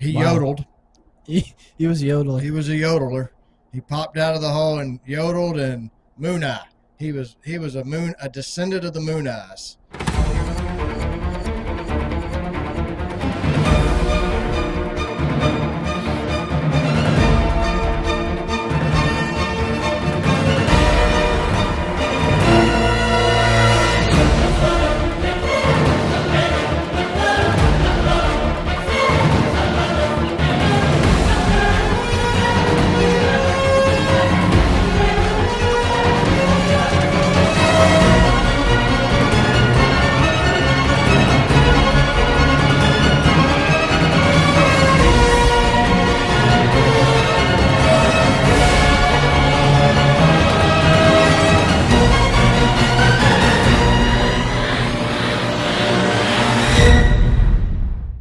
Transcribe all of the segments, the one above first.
He Wow. yodeled. He was yodeling. He was a yodeler. He popped out of the hole and yodeled and moon eye. He was a descendant of the moon eyes.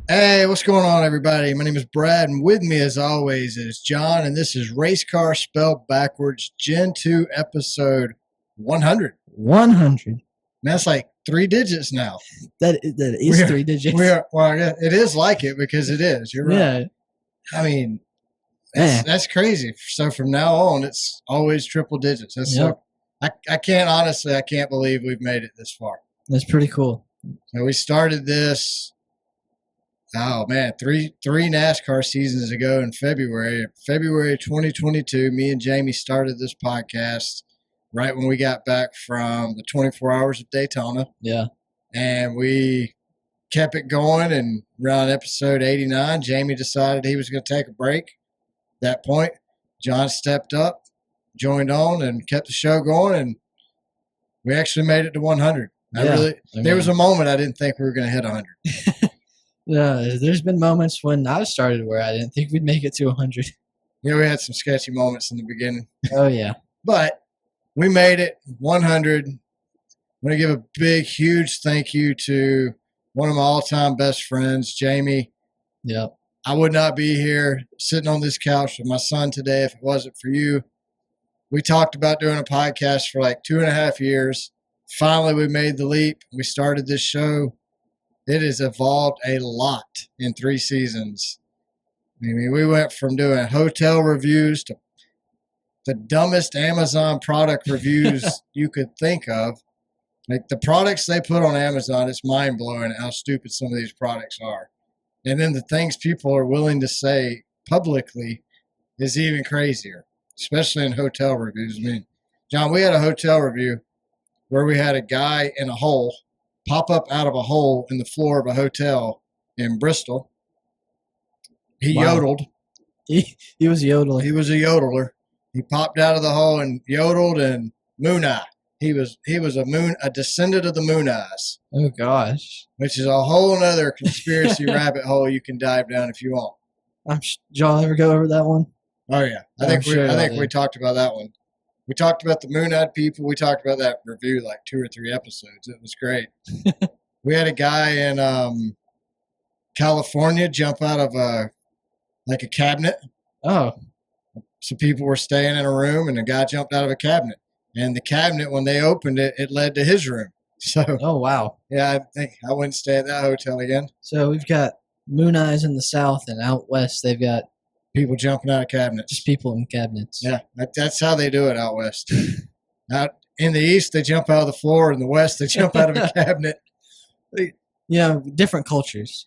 Hey, what's going on, everybody? My name is Brad, and with me, as always, is John, and this is Race Car Spelled Backwards, Gen 2, episode 100. 100. Man, that's like 3 digits now. That is 3 digits. Well, it is like it because it is. You're right. Yeah. I mean, Man. that's crazy. So from now on, it's always triple digits. That's Yep. so. I can't believe we've made it this far. That's pretty cool. So we started this. Oh man, three NASCAR seasons ago in February 2022, me and Jamie started this podcast right when we got back from the 24 Hours of Daytona. Yeah. And we kept it going, and around episode 89, Jamie decided he was going to take a break. At that point, John stepped up, joined on, and kept the show going, and we actually made it to 100. There was a moment I didn't think we were going to hit 100. Yeah, there's been moments when I started where I didn't think we'd make it to 100. Yeah, we had some sketchy moments in the beginning. Oh, yeah. But we made it 100. I'm going to give a big, huge thank you to one of my all-time best friends, Jamie. Yep. I would not be here sitting on this couch with my son today if it wasn't for you. We talked about doing a podcast for like 2.5 years. Finally, we made the leap. We started this show. It has evolved a lot in 3 seasons. I mean, we went from doing hotel reviews to the dumbest Amazon product reviews you could think of. Like the products they put on Amazon, it's mind-blowing how stupid some of these products are. And then the things people are willing to say publicly is even crazier, especially in hotel reviews. I mean, John, we had a hotel review where we had a guy in a hole pop up out of a hole in the floor of a hotel in Bristol. He yodeled. He was yodeling. He was a yodeler. He popped out of the hole and yodeled and moon eye. He was a descendant of the moon eyes. Oh, gosh. Which is a whole other conspiracy rabbit hole you can dive down if you want. Did y'all ever go over that one? Oh yeah, I think we talked about that one. We talked about the moon-eyed people. We talked about that review like 2 or 3 episodes. It was great. We had a guy in California jump out of a cabinet. Oh. So people were staying in a room, and a guy jumped out of a cabinet. And the cabinet, when they opened it, it led to his room. So, oh, wow. Yeah, I think I wouldn't stay at that hotel again. So we've got moon eyes in the south, and out west they've got people jumping out of cabinets. Just people in cabinets. Yeah, that's how they do it out west. Out in the east, they jump out of the floor. In the west, they jump out of a cabinet. Yeah, different cultures.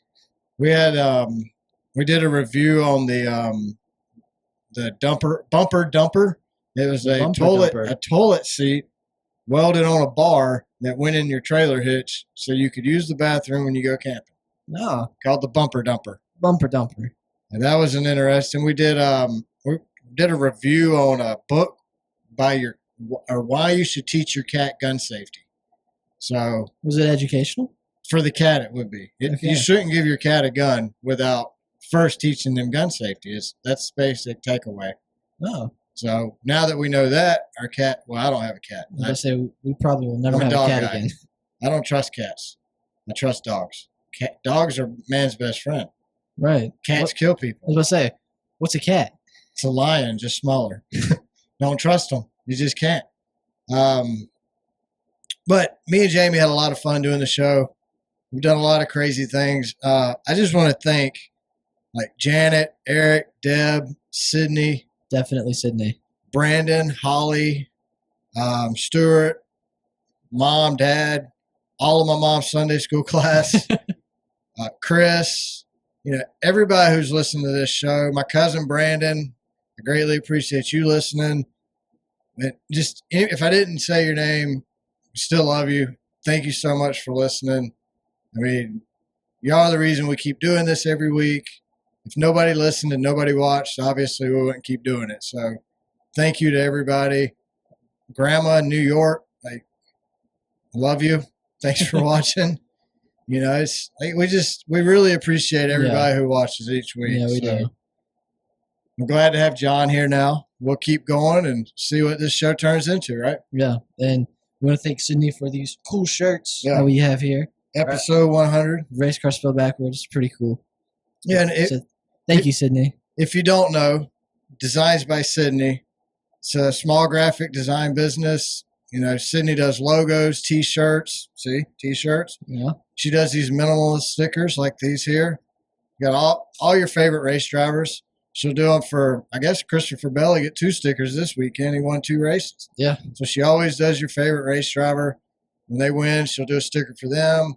We had we did a review on the bumper dumper. It was a toilet seat welded on a bar that went in your trailer hitch, so you could use the bathroom when you go camping. No, called the bumper dumper. Bumper dumper. And that was an interesting. We did a review on a book by why you should teach your cat gun safety. So was it educational? For the cat, it would be. You shouldn't give your cat a gun without first teaching them gun safety. That's the basic takeaway. Oh. So now that we know that, our cat. Well, I don't have a cat. I say we probably will never have a cat again. I don't trust cats. I trust dogs. Dogs are man's best friend. Right. Cats kill people. I was going to say, what's a cat? It's a lion, just smaller. Don't trust them. You just can't. But me and Jamie had a lot of fun doing the show. We've done a lot of crazy things. I just want to thank like Janet, Eric, Deb, Sydney, Definitely Sydney. Brandon, Holly, Stuart, Mom, Dad, all of my mom's Sunday school class, Chris, everybody who's listening to this show, my cousin Brandon, I greatly appreciate you listening. And just if I didn't say your name, I still love you. Thank you so much for listening. I mean, y'all are the reason we keep doing this every week. If nobody listened and nobody watched, obviously we wouldn't keep doing it. So thank you to everybody. Grandma in New York, I love you. Thanks for watching. It's like we really appreciate everybody who watches each week. Yeah, we do. I'm glad to have John here now. We'll keep going and see what this show turns into, right? Yeah, and we want to thank Sydney for these cool shirts that we have here. Episode 100. Race car spelled backwards. Pretty cool. Yeah, and thank you, Sydney. If you don't know, Designs by Sydney. It's a small graphic design business. Sydney does logos, T-shirts. See, T-shirts. Yeah. She does these minimalist stickers like these here. You got all your favorite race drivers. She'll do them for, I guess, Christopher Bell. He get 2 stickers this weekend. He won 2 races. Yeah. So she always does your favorite race driver. When they win, she'll do a sticker for them.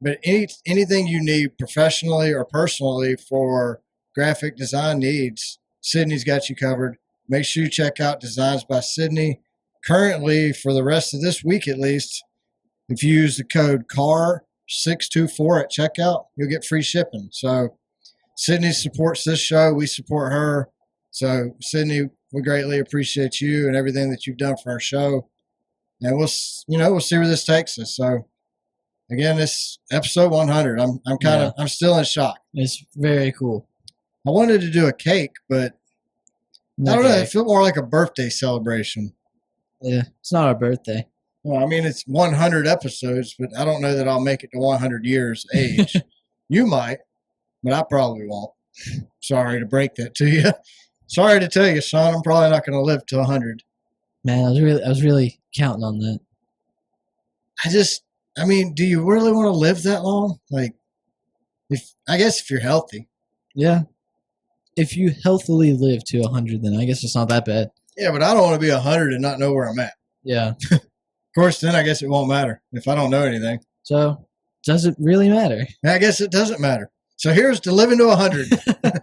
But anything you need professionally or personally for graphic design needs, Sydney's got you covered. Make sure you check out Designs by Sydney. Currently, for the rest of this week at least, if you use the code CAR624 at checkout, you'll get free shipping. So Sydney supports this show. We support her. So Sydney, we greatly appreciate you and everything that you've done for our show. And we'll see where this takes us. So again, this episode 100. I'm still in shock. It's very cool. I wanted to do a cake, but I don't know. It felt more like a birthday celebration. Yeah, it's not our birthday. Well, I mean, it's 100 episodes, but I don't know that I'll make it to 100 years age. You might, but I probably won't. Sorry to break that to you. Sorry to tell you, son. I'm probably not going to live to 100. Man, I was really counting on that. Do you really want to live that long? Like, if you're healthy. Yeah. If you healthily live to 100, then I guess it's not that bad. Yeah, but I don't want to be 100 and not know where I'm at. Yeah. Of course, then I guess it won't matter if I don't know anything. So, does it really matter? I guess it doesn't matter. So here's to living to 100. All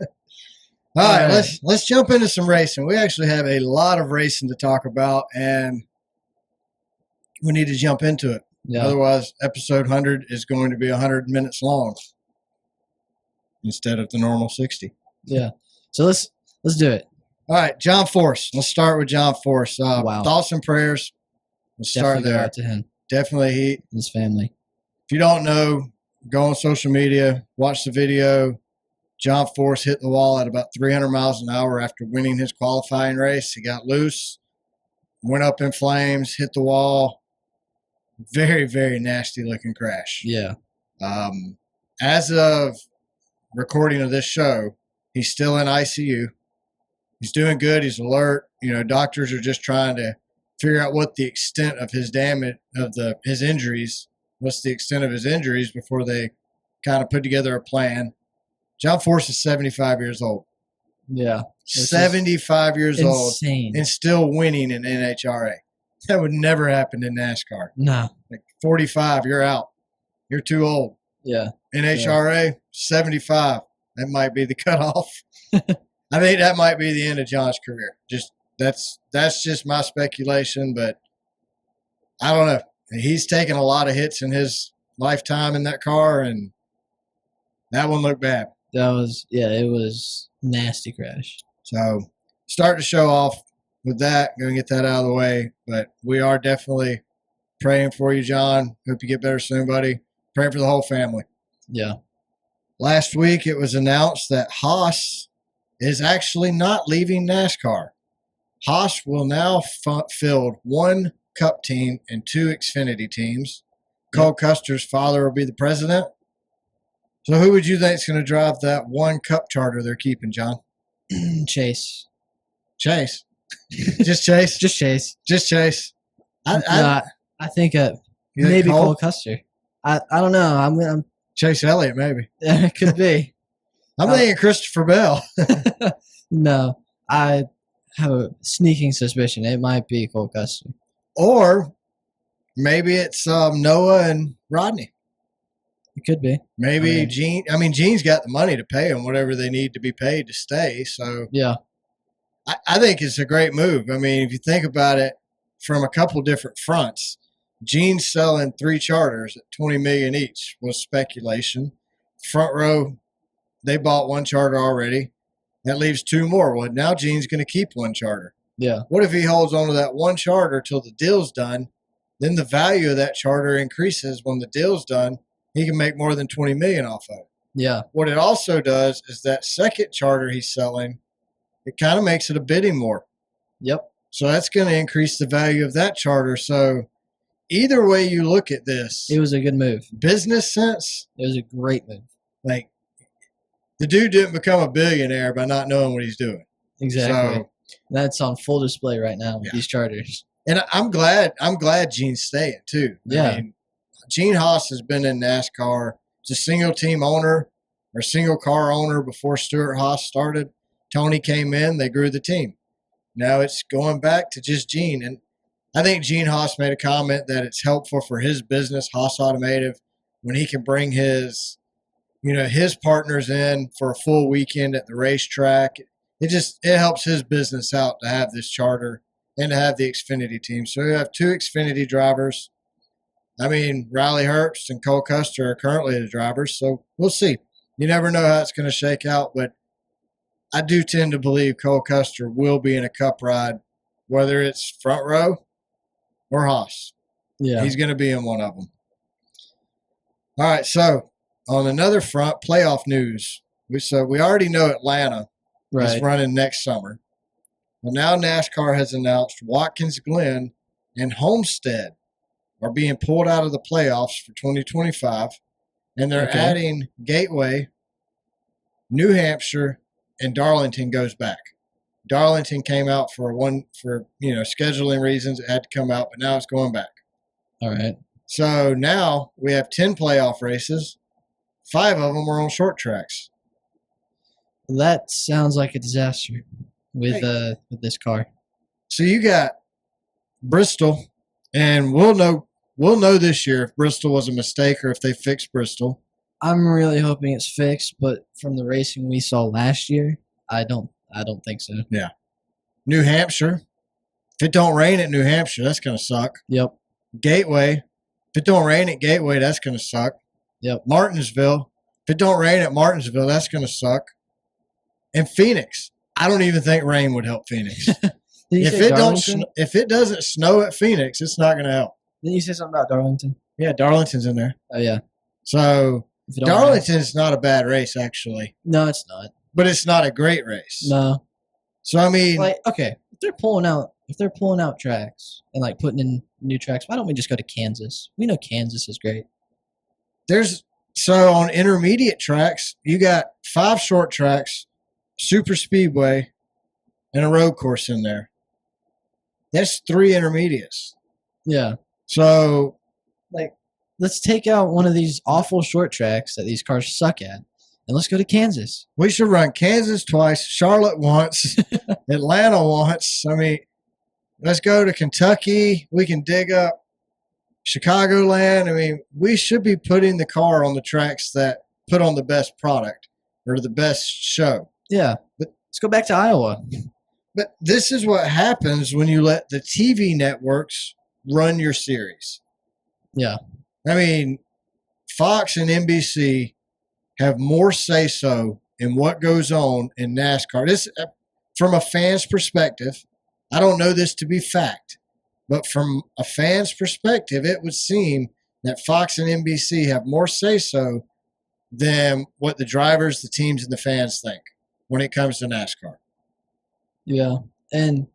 right, let's jump into some racing. We actually have a lot of racing to talk about, and we need to jump into it. Yeah. Otherwise, episode 100 is going to be 100 minutes long instead of the normal 60. Yeah. So let's do it. All right, John Force. Let's start with John Force. Wow. Thoughts and prayers. Let's start there. Go out to him. Definitely he. And his family. If you don't know, go on social media, watch the video. John Force hit the wall at about 300 miles an hour after winning his qualifying race. He got loose, went up in flames, hit the wall. Very, very nasty looking crash. Yeah. As of recording of this show, he's still in ICU. He's doing good. He's alert. Doctors are just trying to figure out what the extent of his damage, his injuries, what's the extent of his injuries before they kind of put together a plan. John Force is 75 years old. Yeah. 75 years old. Insane. And still winning in NHRA. That would never happen in NASCAR. No. Like 45, you're out. You're too old. Yeah. NHRA, 75. That might be the cutoff. I think that might be the end of John's career. That's just my speculation, but I don't know. He's taken a lot of hits in his lifetime in that car, and that one looked bad. It was nasty crash. So start to show off with that. Going to get that out of the way, but we are definitely praying for you, John. Hope you get better soon, buddy. Praying for the whole family. Yeah. Last week it was announced that Haas is actually not leaving NASCAR. Haas will now field 1 Cup team and 2 Xfinity teams. Cole Custer's father will be the president. So who would you think is going to drive that 1 Cup charter they're keeping, John? Chase. Chase? Just Chase? Just Chase. Just Chase. I think maybe Cole Custer. I don't know. I'm Chase Elliott, maybe. It could be. I'm thinking Christopher Bell. No, I have a sneaking suspicion it might be Cole Custer. Or maybe it's Noah and Rodney. It could be. Maybe Gene. I mean, Gene's got the money to pay them whatever they need to be paid to stay. So Yeah. I think it's a great move. I mean, if you think about it from a couple different fronts, Gene's selling 3 charters at $20 million each was speculation. Front row, they bought 1 charter already. That leaves 2 more. Well, now Gene's going to keep 1 charter. Yeah. What if he holds on to that 1 charter till the deal's done? Then the value of that charter increases. When the deal's done, he can make more than $20 million off of it. Yeah. What it also does is that second charter he's selling, it kind of makes it a bidding war. Yep. So that's going to increase the value of that charter. So either way you look at this, It was a good move. business sense, It was a great move. like the dude didn't become a billionaire by not knowing what he's doing. Exactly. So, That's on full display right now with these charters. and I'm glad Gene's staying too. Yeah. I mean, Gene Haas has been in NASCAR. He's a single team owner or single car owner before Stuart Haas started. Tony came in, they grew the team. Now it's going back to just Gene. And I think Gene Haas made a comment that it's helpful for his business, Haas Automotive, when he can bring his partners in for a full weekend at the racetrack. It helps his business out to have this charter and to have the Xfinity team. So we have 2 Xfinity drivers. I mean, Riley Herbst and Cole Custer are currently the drivers, so we'll see. You never know how it's going to shake out, but I do tend to believe Cole Custer will be in a Cup ride, whether it's front row or Haas. Yeah. He's going to be in one of them. All right, so on another front, playoff news. We already know Atlanta is running next summer. Well, now NASCAR has announced Watkins Glen and Homestead are being pulled out of the playoffs for 2025, and they're adding Gateway, New Hampshire, and Darlington goes back. Darlington came out for scheduling reasons. It had to come out, but now it's going back. All right. So now we have 10 playoff races. 5 of them are on short tracks. That sounds like a disaster with this car. So you got Bristol, and we'll know this year if Bristol was a mistake or if they fixed Bristol. I'm really hoping it's fixed, but from the racing we saw last year, I don't think so. Yeah. New Hampshire. If it don't rain at New Hampshire, that's going to suck. Yep. Gateway. If it don't rain at Gateway, that's going to suck. Yep. Martinsville. If it don't rain at Martinsville, that's going to suck. And Phoenix. I don't even think rain would help Phoenix. If it doesn't snow at Phoenix, it's not going to help. Didn't you say something about Darlington? Yeah, Darlington's in there. Oh yeah. So Darlington's not a bad race, actually. No, it's not. But it's not a great race. No. So I mean, if they're pulling out tracks and putting in new tracks, why don't we just go to Kansas? We know Kansas is great. So on intermediate tracks, you got 5 short tracks, super speedway, and a road course in there. That's 3 intermediates. Yeah. So let's take out one of these awful short tracks that these cars suck at, and let's go to Kansas. We should run Kansas twice, Charlotte once, Atlanta once. I mean, let's go to Kentucky. We can dig up Chicagoland. I mean, we should be putting the car on the tracks that put on the best product or the best show. Yeah. But let's go back to Iowa. But this is what happens when you let the TV networks run your series. Yeah. I mean, Fox and NBC have more say-so in what goes on in NASCAR. This, from a fan's perspective, I don't know this to be fact, but from a fan's perspective, it would seem that Fox and NBC have more say-so than what the drivers, the teams, and the fans think when it comes to NASCAR. Yeah, and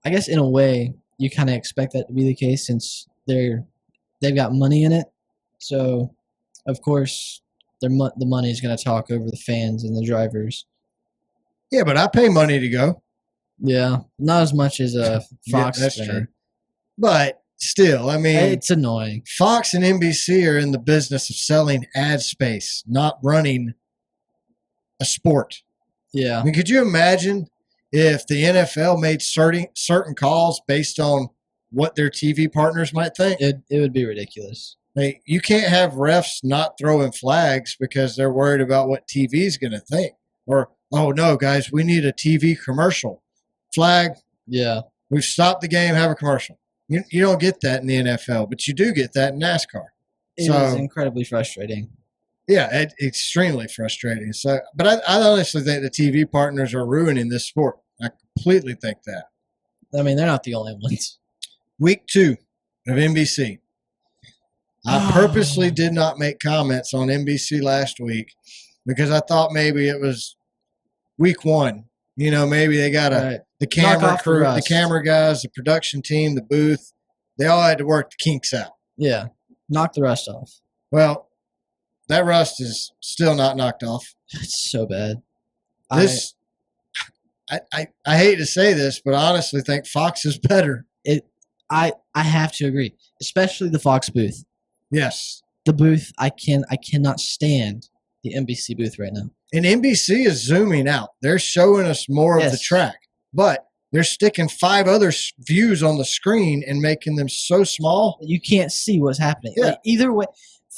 I guess in a way, you kind of expect that to be the case since they've got money in it. So, of course, the money is going to talk over the fans and the drivers. Yeah, but I pay money to go. Yeah, not as much as a Fox that's fan. true. But still, I mean, it's annoying. Fox and NBC are in the business of selling ad space, not running a sport. Yeah. I mean, could you imagine if the NFL made certain calls based on what their TV partners might think? It would be ridiculous. Like, you can't have refs not throwing flags because they're worried about what TV's going to think. Or, oh, no, guys, we need a TV commercial. Flag. Yeah. We've stopped the game, have a commercial. You don't get that in the NFL, but you do get that in NASCAR. It is incredibly frustrating. Yeah, extremely frustrating. So, but I honestly think the TV partners are ruining this sport. I completely think that. I mean, they're not the only ones. Week 2 of NBC. I purposely did not make comments on NBC last week because I thought maybe it was week 1. You know, maybe they got the camera crew, the camera guys, the production team, the booth. They all had to work the kinks out. Yeah, knock the rust off. Well, that rust is still not knocked off. It's so bad. I hate to say this, but I honestly think Fox is better. I have to agree, especially the Fox booth. Yes, the booth. I cannot stand the NBC booth right now. And NBC is zooming out. They're showing us more of the track, but they're sticking 5 other views on the screen and making them so small you can't see what's happening. Yeah. Like, either way,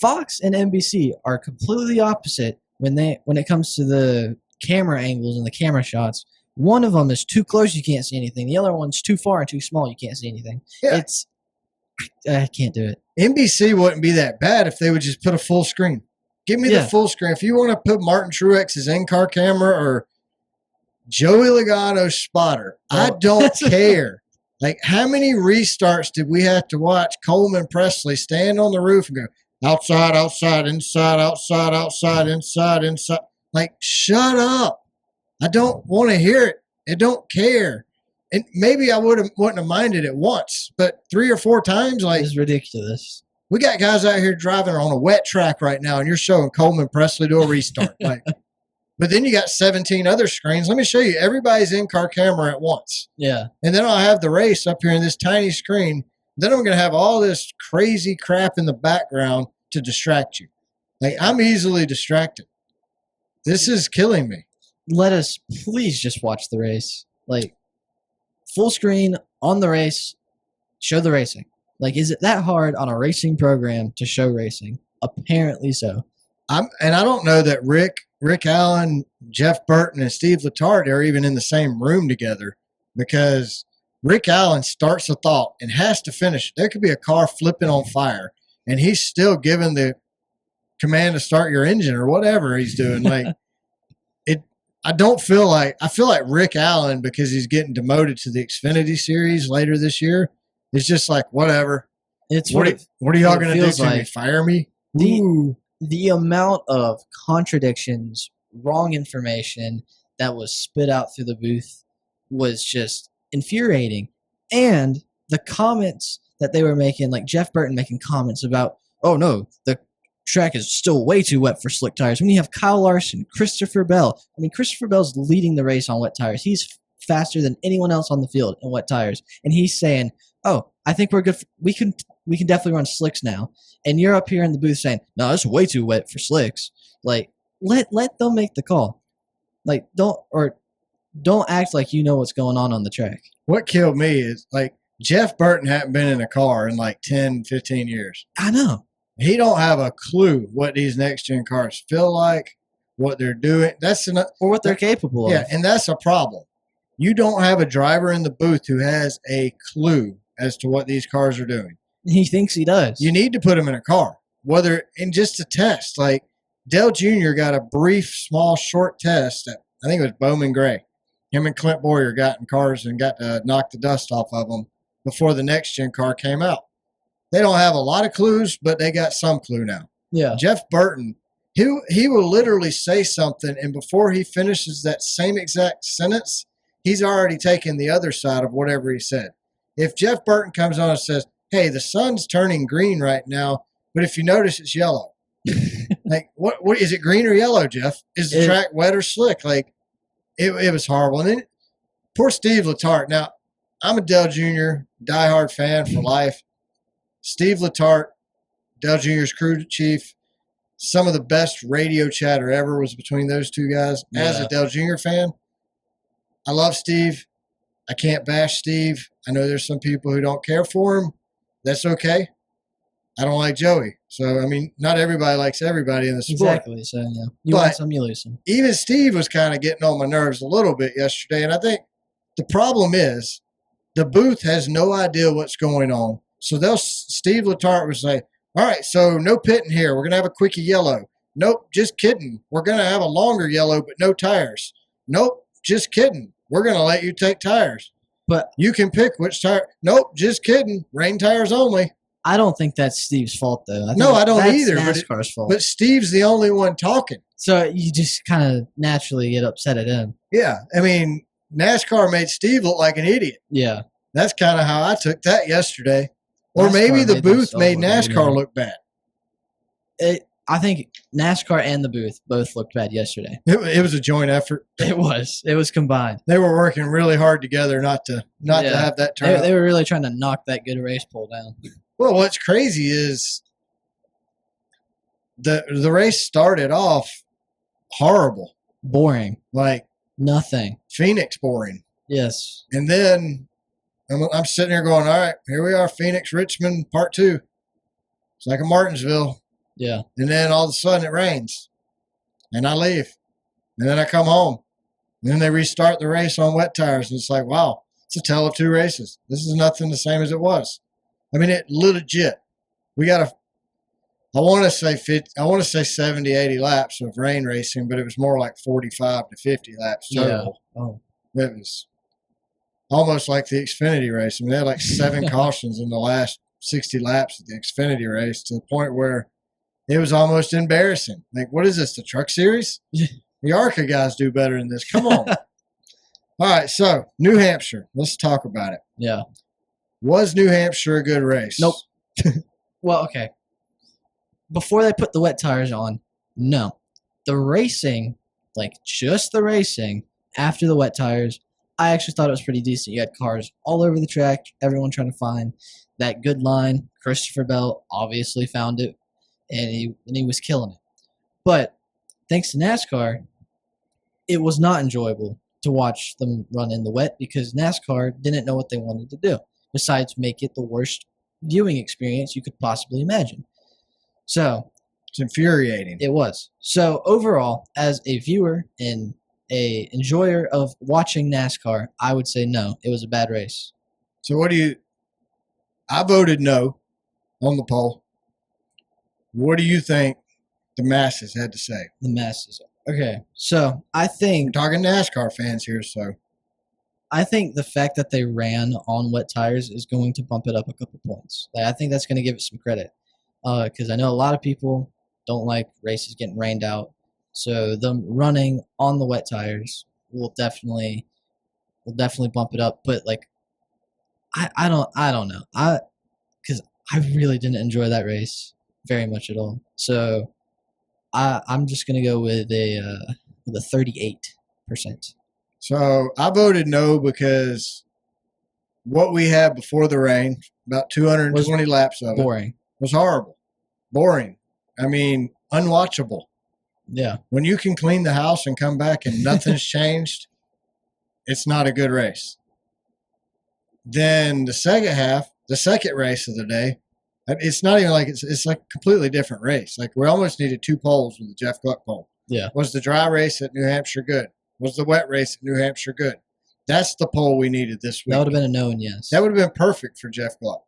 Fox and NBC are completely opposite when it comes to the camera angles and the camera shots. One of them is too close, you can't see anything. The other one's too far and too small, you can't see anything. Yeah. I can't do it. NBC wouldn't be that bad if they would just put a full screen. Give me the full screen. If you want to put Martin Truex's in-car camera or Joey Logano's spotter, I don't care. Like, how many restarts did we have to watch Coleman Presley stand on the roof and go, outside, outside, inside, outside, outside, inside, inside? Like, shut up. I don't want to hear it. I don't care. And maybe I wouldn't have minded it once, but 3 or 4 times, like, it's ridiculous. We got guys out here driving on a wet track right now, and you're showing Coleman Presley do a restart. Like, but then you got 17 other screens. Let me show you everybody's in-car camera at once. Yeah. And then I'll have the race up here in this tiny screen. Then I'm going to have all this crazy crap in the background to distract you. Like, I'm easily distracted. This is killing me. Let us please just watch the race. Like, full screen on the race, show the racing. Like, is it that hard on a racing program to show racing? Apparently so. I don't know that Rick Allen, Jeff Burton, and Steve Letarte are even in the same room together, because Rick Allen starts a thought and has to finish. There could be a car flipping on fire, and he's still giving the command to start your engine or whatever he's doing. Like, I feel like Rick Allen, because he's getting demoted to the Xfinity Series later this year, is just like, whatever. What are y'all going to do to me? Fire me? The amount of contradictions, wrong information that was spit out through the booth was just infuriating. And the comments that they were making, like Jeff Burton making comments about, oh no, the track is still way too wet for slick tires. When you have Kyle Larson, Christopher Bell. I mean, Christopher Bell's leading the race on wet tires. He's faster than anyone else on the field in wet tires. And he's saying, oh, I think we're good. We can definitely run slicks now. And you're up here in the booth saying, no, it's way too wet for slicks. Like, let them make the call. Like, don't act like you know what's going on the track. What killed me is, like, Jeff Burton hadn't been in a car in like 10, 15 years. I know. He don't have a clue what these next-gen cars feel like, what they're doing. Or what they're capable of. Yeah, and that's a problem. You don't have a driver in the booth who has a clue as to what these cars are doing. He thinks he does. You need to put him in a car, in just a test. Like, Dale Jr. got a brief, small, short test at, I think it was Bowman Gray. Him and Clint Boyer got in cars and got to knock the dust off of them before the next-gen car came out. They don't have a lot of clues, but they got some clue now. Yeah. Jeff Burton, he will literally say something, and before he finishes that same exact sentence, he's already taken the other side of whatever he said. If Jeff Burton comes on and says, hey, the sun's turning green right now, but if you notice, it's yellow. Like, what is it, green or yellow, Jeff? Is the track wet or slick? Like, it was horrible. And then poor Steve Letarte. Now, I'm a Dale Jr. diehard fan for life. Steve Letarte, Dale Jr.'s crew chief, some of the best radio chatter ever was between those two guys. As a Dale Jr. fan, I love Steve. I can't bash Steve. I know there's some people who don't care for him. That's okay. I don't like Joey. So, I mean, not everybody likes everybody in the sport. Exactly. So, yeah. You win some, you lose some. Even Steve was kind of getting on my nerves a little bit yesterday. And I think the problem is the booth has no idea what's going on. So Steve Letarte would say, all right, so no pitting here. We're going to have a quickie yellow. Nope, just kidding. We're going to have a longer yellow, but no tires. Nope, just kidding. We're going to let you take tires. But you can pick which tire. Nope, just kidding. Rain tires only. I don't think that's Steve's fault, though. I don't either. NASCAR's fault. But Steve's the only one talking. So you just kind of naturally get upset at him. Yeah. I mean, NASCAR made Steve look like an idiot. Yeah. That's kind of how I took that yesterday. Or maybe the booth made NASCAR look bad. I think NASCAR and the booth both looked bad yesterday. It was a joint effort. It was combined. They were working really hard together not to have that turn. They were really trying to knock that good race pole down. Well, what's crazy is the race started off horrible. Boring. Like nothing. Phoenix boring. Yes. And then I'm sitting here going, all right, here we are, Phoenix, Richmond, part 2. It's like a Martinsville. Yeah. And then all of a sudden it rains. And I leave. And then I come home. And then they restart the race on wet tires. And it's like, wow, it's a tale of two races. This is nothing the same as it was. I mean, it legit. We got I want to say 70, 80 laps of rain racing, but it was more like 45 to 50 laps total. Yeah. Oh. It was almost like the Xfinity race. I mean, they had like 7 cautions in the last 60 laps of the Xfinity race, to the point where it was almost embarrassing. Like, what is this, the Truck Series? The ARCA guys do better than this. Come on. All right, so New Hampshire. Let's talk about it. Yeah. Was New Hampshire a good race? Nope. Well, okay. Before they put the wet tires on, no. The racing, like just the racing after the wet tires, I actually thought it was pretty decent. You had cars all over the track, everyone trying to find that good line. Christopher Bell obviously found it, and he was killing it. But thanks to NASCAR, it was not enjoyable to watch them run in the wet, because NASCAR didn't know what they wanted to do besides make it the worst viewing experience you could possibly imagine. So it's infuriating. It was. So overall, as a viewer and a enjoyer of watching NASCAR, I would say no, it was a bad race. So I voted no on the poll. What do you think the masses had to say? The masses. Okay, so I think... We're talking NASCAR fans here, so... I think the fact that they ran on wet tires is going to bump it up a couple points. Like, I think that's going to give it some credit. Because I know a lot of people don't like races getting rained out. So them running on the wet tires will definitely bump it up. But like, I don't know. Because I really didn't enjoy that race very much at all. So I'm just gonna go with a 38%. So I voted no, because what we had before the rain, about 220 laps of it, was horrible. Boring. I mean, unwatchable. Yeah. When you can clean the house and come back and nothing's changed, it's not a good race. Then the second race of the day, it's not even like it's like a completely different race. Like, we almost needed 2 polls with the Jeff Gluck poll. Yeah. Was the dry race at New Hampshire good? Was the wet race at New Hampshire good? That's the poll we needed this week. That would have been a no and yes. That would have been perfect for Jeff Gluck.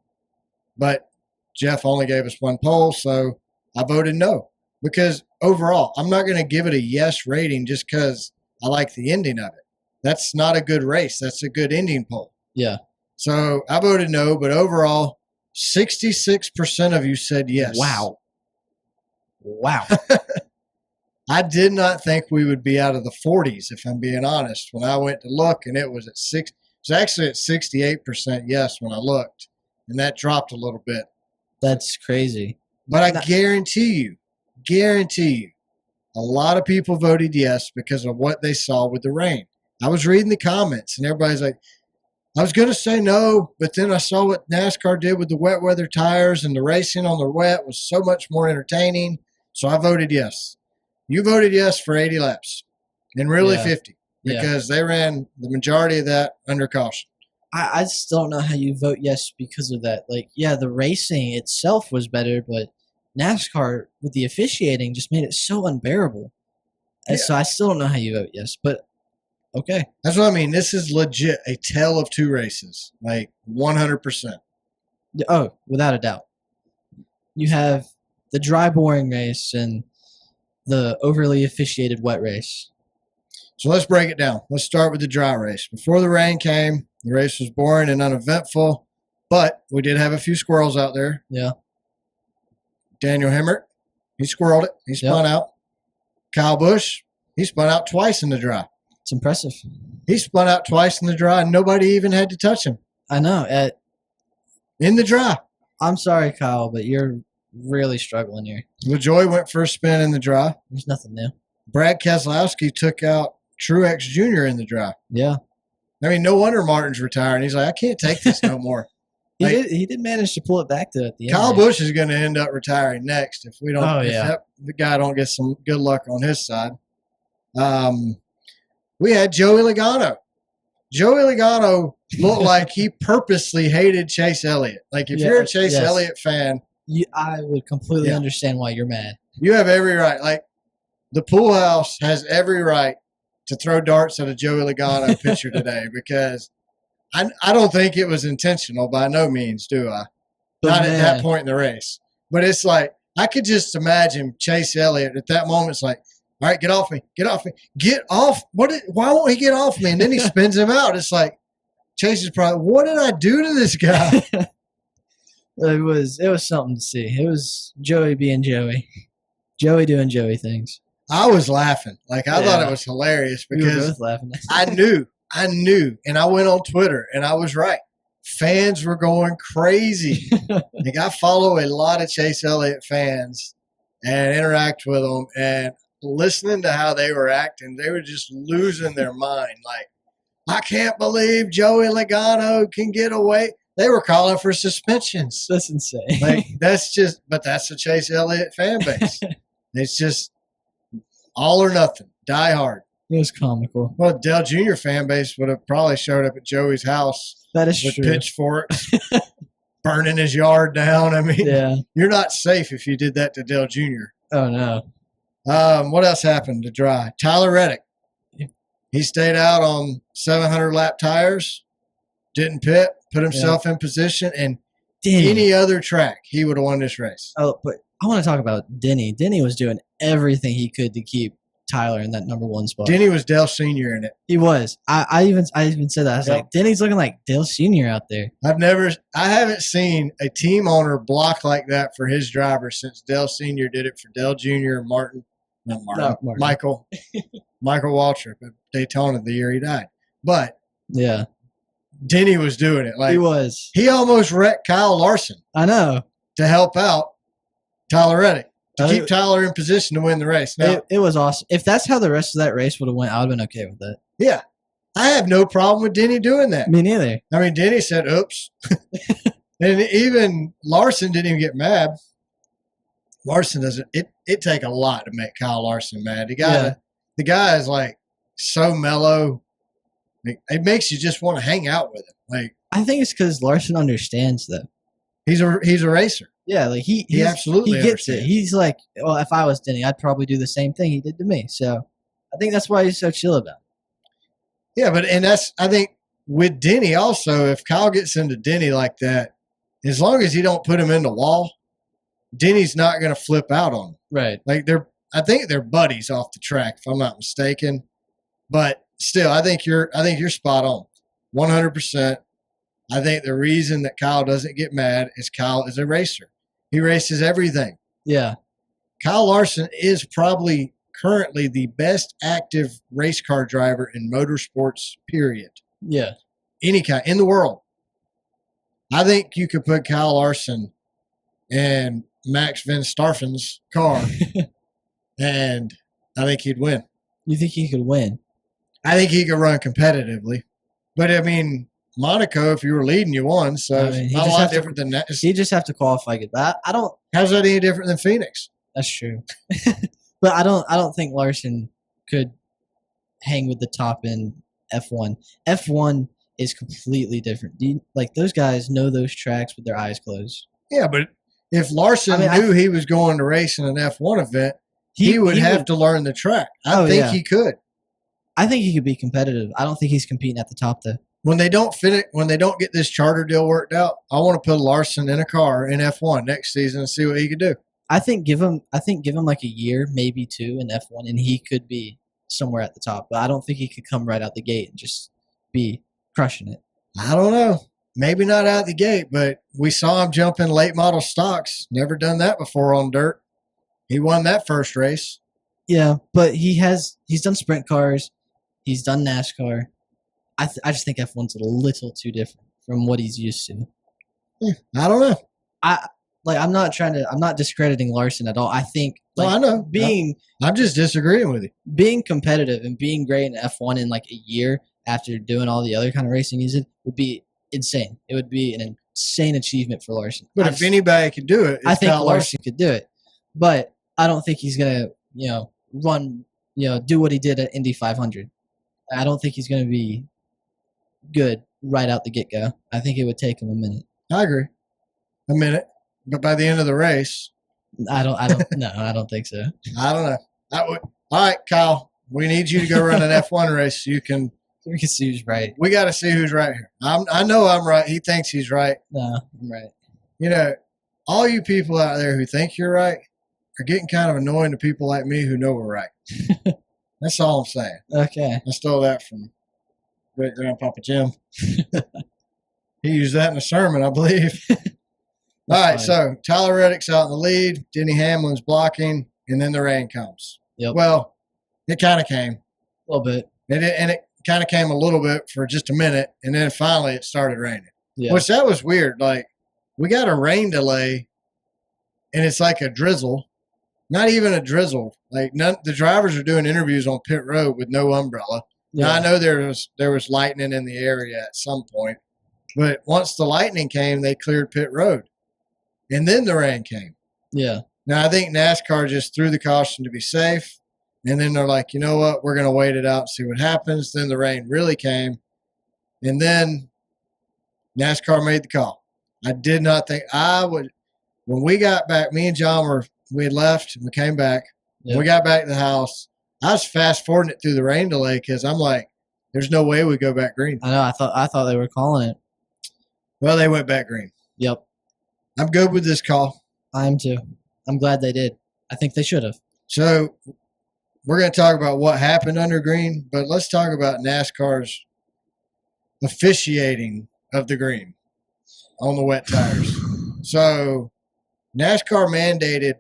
But Jeff only gave us 1 poll, so I voted no. Because overall, I'm not going to give it a yes rating just because I like the ending of it. That's not a good race. That's a good ending poll. Yeah. So I voted no, but overall, 66% of you said yes. Wow. I did not think we would be out of the 40s, if I'm being honest. When I went to look, and it was at it was actually at 68% yes when I looked, and that dropped a little bit. That's crazy. But I guarantee you, a lot of people voted yes because of what they saw with the rain. I was reading the comments, and everybody's like, I was going to say no, but then I saw what NASCAR did with the wet weather tires, and the racing on the wet was so much more entertaining. So I voted yes. You voted yes for 80 laps, and really Yeah. 50, because they ran the majority of that under caution. I still don't know how you vote yes because of that. Like, yeah, the racing itself was better, but NASCAR with the officiating just made it so unbearable. And so I still don't know how you vote yes, but okay. That's what I mean. This is legit a tale of two races, like 100%. Oh, without a doubt. You have the dry, boring race and the overly officiated wet race. So let's break it down. Let's start with the dry race. Before the rain came, the race was boring and uneventful, but we did have a few squirrels out there. Yeah. Daniel Hemmert, he squirreled it. He spun out. Kyle Busch, he spun out twice in the dry. It's impressive. He spun out twice in the dry, and nobody even had to touch him. I know. In the dry. I'm sorry, Kyle, but you're really struggling here. LaJoy went for a spin in the dry. There's nothing new. Brad Keselowski took out Truex Jr. in the dry. Yeah. I mean, no wonder Martin's retiring. He's like, I can't take this no more. He did manage to pull it back to at the end. Kyle Busch is going to end up retiring next if we don't. The guy don't get some good luck on his side. We had Joey Logano. Joey Logano looked like he purposely hated Chase Elliott. Like, if you're a Chase Elliott fan, I would completely understand why you're mad. You have every right. Like, the pool house has every right to throw darts at a Joey Logano pitcher today, because I don't think it was intentional by no means, do I? Not at that point in the race. But it's like, I could just imagine Chase Elliott at that moment. It's like, all right, get off me. Get off me. Get off. Why won't he get off me? And then he spins him out. It's like, Chase is probably, what did I do to this guy? It was something to see. It was Joey being Joey. Joey doing Joey things. I was laughing. Like, I thought it was hilarious because we were both laughing. I knew. And I went on Twitter and I was right. Fans were going crazy. Like, I follow a lot of Chase Elliott fans and interact with them, and listening to how they were acting, they were just losing their mind. Like, I can't believe Joey Logano can get away. They were calling for suspensions. That's insane. Like, that's the Chase Elliott fan base. It's just all or nothing. Die hard. It was comical. Well, Dale Jr. fan base would have probably showed up at Joey's house with pitchforks, burning his yard down. I mean, you're not safe if you did that to Dale Jr. Oh, no. What else happened to dry? Tyler Reddick. He stayed out on 700-lap tires, didn't pit, put himself in position, and any other track, he would have won this race. Oh, but I want to talk about Denny. Denny was doing everything he could to keep Tyler in that number one spot. Denny was Dale Sr. in it. He was. I even said that. I was like, Denny's looking like Dale Sr. out there. I haven't seen a team owner block like that for his driver since Dale Sr. did it for Dale Jr. and Michael Waltrip at Daytona the year he died. But Denny was doing it. Like, he was. He almost wrecked Kyle Larson. I know. To help out Tyler Reddick. To keep Tyler in position to win the race. Now, it was awesome. If that's how the rest of that race would have went, I would have been okay with that. Yeah. I have no problem with Denny doing that. Me neither. I mean, Denny said, oops. And even Larson didn't even get mad. Larson doesn't – it take a lot to make Kyle Larson mad. The guy is, like, so mellow. It makes you just want to hang out with him. Like, I think it's because Larson understands, though. He's a racer. Yeah, like he absolutely gets understands. it. He's like, well, if I was Denny, I'd probably do the same thing he did to me. So I think that's why he's so chill about it. Yeah, I think with Denny also, if Kyle gets into Denny like that, as long as you don't put him in the wall, Denny's not going to flip out on him. Right. Like I think they're buddies off the track, if I'm not mistaken. But still, I think you're spot on, 100%. I think the reason that Kyle doesn't get mad is Kyle is a racer. He races everything. Yeah. Kyle Larson is probably currently the best active race car driver in motorsports, period. Yeah. Any kind, in the world. I think you could put Kyle Larson in Max Verstappen's car, and I think he'd win. You think he could win? I think he could run competitively. But, I mean, Monaco, if you were leading, you won. So it's not a lot different than that. He just have to qualify good. But I don't. How's that any different than Phoenix? That's true. But I don't think Larson could hang with the top in F1. F1 is completely different. Like those guys know those tracks with their eyes closed. Yeah, but if Larson knew he was going to race in an F1 event, he would have to learn the track. I think he could. I think he could be competitive. I don't think he's competing at the top though. When they don't get this charter deal worked out, I want to put Larson in a car in F1 next season and see what he could do. I think give him like a year, maybe 2 in F1, and he could be somewhere at the top. But I don't think he could come right out the gate and just be crushing it. I don't know. Maybe not out the gate, but we saw him jump in late model stocks. Never done that before on dirt. He won that first race. Yeah, but he's done sprint cars. He's done NASCAR. I just think F1's a little too different from what he's used to. I don't know. I'm not discrediting Larson at all. I think I know. I'm just disagreeing with you. Being competitive and being great in F1 in like a year after doing all the other kind of racing he's in would be insane. It would be an insane achievement for Larson. But if anybody could do it, I think Larson could do it. But I don't think he's gonna, run, do what he did at Indy 500. I don't think he's gonna be good right out the get-go. I think it would take him a minute. I agree. A minute. But by the end of the race, I don't no, I don't think so. I don't know. All right, Kyle, we need you to go run an F1 race so you can see who's right. We got to see who's right here. I know I'm right. He thinks he's right. No, I'm right. All you people out there who think you're right are getting kind of annoying to people like me who know we're right. That's all I'm saying. Okay. I stole that from great grandpapa Jim. He used that in a sermon, I believe. All right, so Tyler Reddick's out in the lead. Denny Hamlin's blocking, and then the rain comes. Yep. Well, it kind of came. A little bit. It kind of came a little bit for just a minute, and then finally it started raining. Yeah. Which that was weird. Like, we got a rain delay, and it's like a drizzle. Not even a drizzle. Like, the drivers are doing interviews on pit road with no umbrella. Yeah. Now, I know there was lightning in the area at some point, but once the lightning came, they cleared pit road. And then the rain came. Yeah. Now, I think NASCAR just threw the caution to be safe. And then they're like, you know what? We're going to wait it out and see what happens. Then the rain really came. And then NASCAR made the call. I did not think I would. When we got back, me and John we had left and we came back. Yep. We got back to the house. I was fast forwarding it through the rain delay because I'm like, there's no way we go back green. I know. I thought they were calling it. Well, they went back green. Yep. I'm good with this call. I am too. I'm glad they did. I think they should have. So we're going to talk about what happened under green, but let's talk about NASCAR's officiating of the green on the wet tires. So NASCAR mandated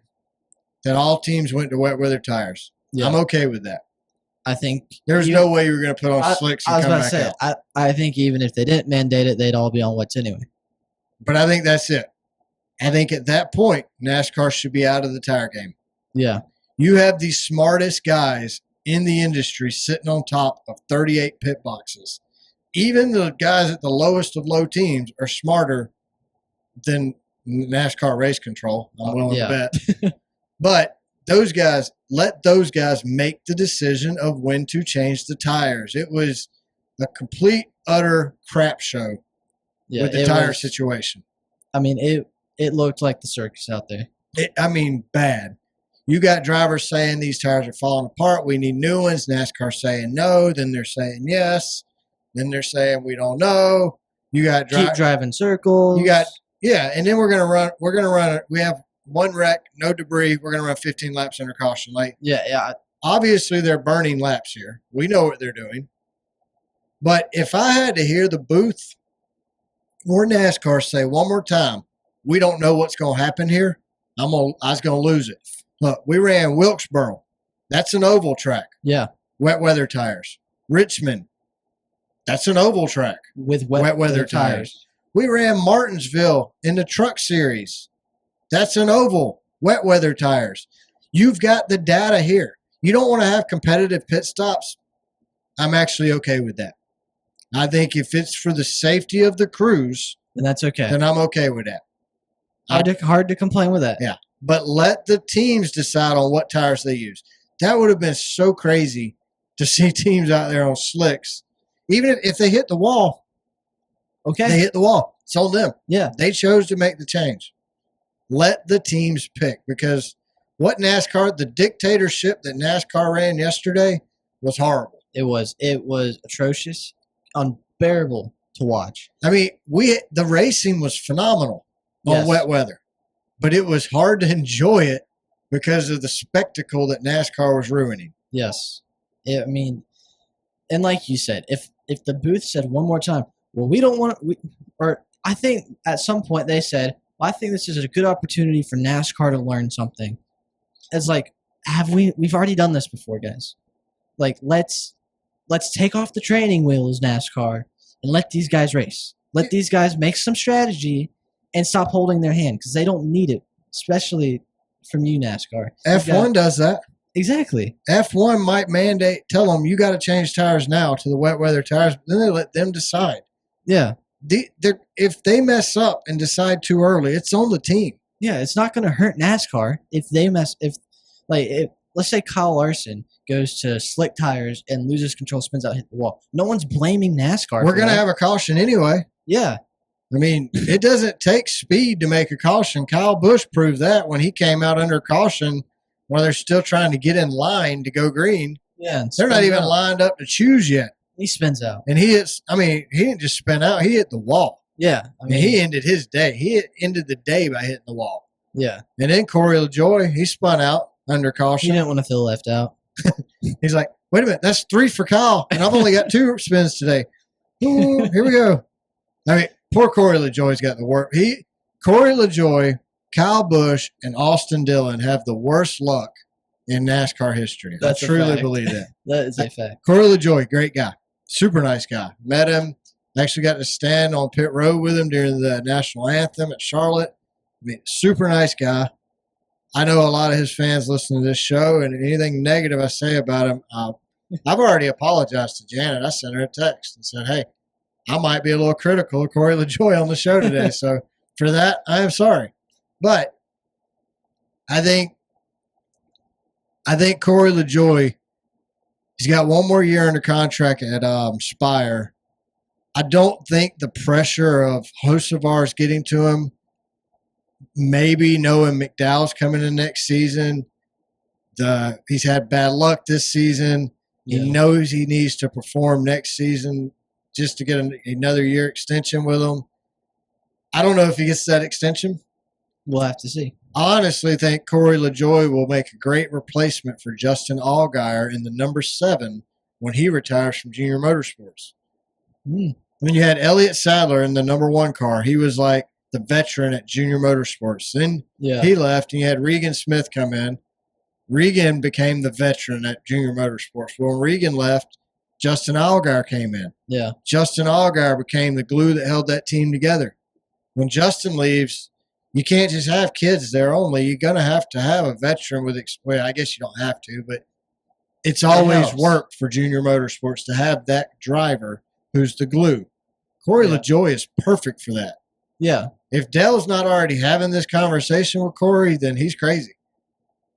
that all teams went to wet weather tires. Yeah. I'm okay with that. I think there's no way you were going to put on slicks and come back out. I think even if they didn't mandate it, they'd all be on wets anyway. But I think that's it. I think at that point, NASCAR should be out of the tire game. Yeah. You have the smartest guys in the industry sitting on top of 38 pit boxes. Even the guys at the lowest of low teams are smarter than NASCAR race control. I'm willing to bet. But those guys, let those guys make the decision of when to change the tires. It was a complete, utter crap show with the tire situation. I mean, it looked like the circus out there. Bad. You got drivers saying these tires are falling apart. We need new ones. NASCAR saying no. Then they're saying yes. Then they're saying we don't know. You got keep driving circles. And then we're gonna run. We have one wreck, no debris. We're gonna run 15 laps under caution. Obviously they're burning laps here. We know what they're doing. But if I had to hear the booth or NASCAR say one more time, we don't know what's going to happen here, I was going to lose it. Look, we ran Wilkesboro. That's an oval track. Yeah. Wet weather tires. Richmond. That's an oval track. With wet weather tires. We ran Martinsville in the truck series. That's an oval. Wet weather tires. You've got the data here. You don't want to have competitive pit stops. I'm actually okay with that. I think if it's for the safety of the crews, then that's okay. Then I'm okay with that. Hard to complain with that. Yeah. but let the teams decide on what tires they use. That would have been so crazy to see teams out there on slicks. Even if they hit the wall, Okay. they hit the wall. It's on them. Yeah. They chose to make the change. Let the teams pick, because what NASCAR, the dictatorship that NASCAR ran yesterday was horrible. It was atrocious, unbearable to watch. I mean, the racing was phenomenal on wet weather, but it was hard to enjoy it because of the spectacle that NASCAR was ruining. Yes. I mean, and like you said, if the booth said one more time, well, we don't want to, or I think at some point they said, well, I think this is a good opportunity for NASCAR to learn something. It's like, we've already done this before, guys. Like, let's take off the training wheels, NASCAR, and let these guys race. Let these guys make some strategy and stop holding their hand, because they don't need it, especially from you, NASCAR. F1 does that. Exactly. F1 might tell them, you got to change tires now to the wet weather tires, but then they let them decide. Yeah. If they mess up and decide too early, it's on the team. Yeah, it's not going to hurt NASCAR if they let's say Kyle Larson goes to slick tires and loses control, spins out, hit the wall. No one's blaming NASCAR. We're going to have a caution anyway. Yeah. I mean, it doesn't take speed to make a caution. Kyle Busch proved that when he came out under caution while they're still trying to get in line to go green. Yeah. They're not even lined up to choose yet. He spins out. And he didn't just spin out. He hit the wall. Yeah. I mean, he ended his day. He ended the day by hitting the wall. Yeah. And then Corey LaJoie, he spun out under caution. He didn't want to feel left out. He's like, wait a minute, that's 3 for Kyle, and I've only got 2 spins today. Ooh, here we go. I mean, poor Corey LaJoie's got the work. Corey LaJoie, Kyle Busch, and Austin Dillon have the worst luck in NASCAR history. I truly believe that. That is a fact. Corey LaJoie, great guy. Super nice guy. Met him. Actually got to stand on pit road with him during the national anthem at Charlotte. I mean, super nice guy. I know a lot of his fans listen to this show, and anything negative I say about him, I've already apologized to Janet. I sent her a text and said, hey, I might be a little critical of Corey LaJoie on the show today. So for that, I am sorry. But I think Corey LaJoie, he's got one more year under contract at Spire. I don't think the pressure of Hocevar's getting to him, maybe knowing McDowell's coming in next season, he's had bad luck this season. Yeah. He knows he needs to perform next season just to get another year extension with him. I don't know if he gets that extension. We'll have to see. I honestly think Corey LaJoie will make a great replacement for Justin Allgaier in the number 7 when he retires from Junior Motorsports. When you had Elliott Sadler in the number 1 car, he was like the veteran at Junior Motorsports. Then he left, and you had Regan Smith come in. Regan became the veteran at Junior Motorsports. Well, when Regan left, Justin Allgaier came in. Yeah. Justin Allgaier became the glue that held that team together. When Justin leaves, you can't just have kids there only. You're going to have a veteran with well, I guess you don't have to, but it's always worked for Junior Motorsports to have that driver who's the glue. Corey LaJoie is perfect for that. Yeah. If Dell's not already having this conversation with Corey, then he's crazy.